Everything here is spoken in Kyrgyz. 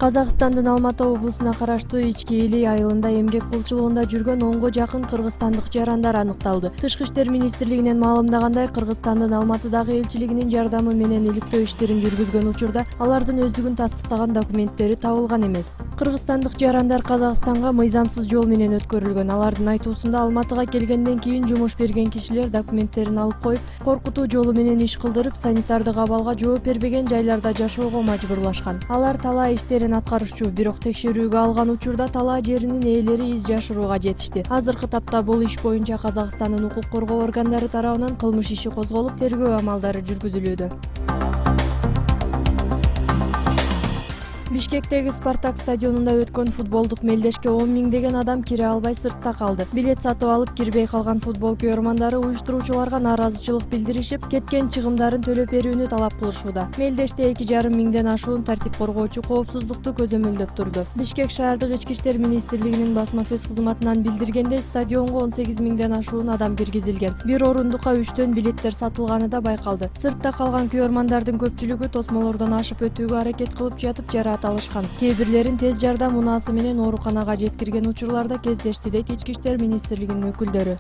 Казакстандын Алматы облусуна караштуу Ички Эли айылында эмгек кулчулугунда жүргөн 10го жакын кыргызстандык жарандар аныкталды. Тышкы иштер министрлигинен маалымдагандай, Кыргызстандын Алматыдагы элчилигинин жардамы менен иликтөө иштерин жүргүзгөн учурда алардын өздүгүн тастыктаган документтери табылган эмес. Кыргызстандык жарандар Казакстанга мыйзамсыз жол менен өткөрүлгөн. Алардын айтуусунда Алматыга келгенден кийин жумуш берген кишилер документтерин алып коюп, коркутуу жолу менен иш кылдырып, санитардык абалга жооп бербеген жайларда жашоого мажбурлашкан. Алар талаа иштерин аткарышчу, бирок текшерүүгө алган учурда талаа жеринин ээлери из жашырууга жетишти. Азыркы тапта бул иш боюнча Казакстандын укук коргоо органдары тарабынан кылмыш иши козголуп, тергөө амалдары жүргүзүлүүдө. Бишкектеги Спартак стадионунда өткөн футболдук мелдешке 10 миңдеген адам кире албай сыртта калды. Билет сатып алып кирбей калган футбол көрөрмандары уюштуруучуларга нааразычылык билдиришип, кеткен чыгымдарын төлөп берүүнү талап кылышууда. Мелдеште 2,5 миңден ашуун тартип коргоочу коопсуздукту көзөмөлдөп турду. Бишкек шаардык ички иштер министрлигинин басма сөз кызматынан билдиргендей, стадионго 18 миңден ашуун адам киргизилген. Бир орундукка 3төн билеттер сатылганы да байкалды. Сыртта калган көрөрмандардын көпчүлүгү тосмолордон ашып өтүүгө аракет кылып жатып жараат алышкан. Кээ-бирлерин тез жардам унаасы менен ооруканага жеткирген учурларда кездешти, дейт Ички иштер министрлигинин өкүлдөрү.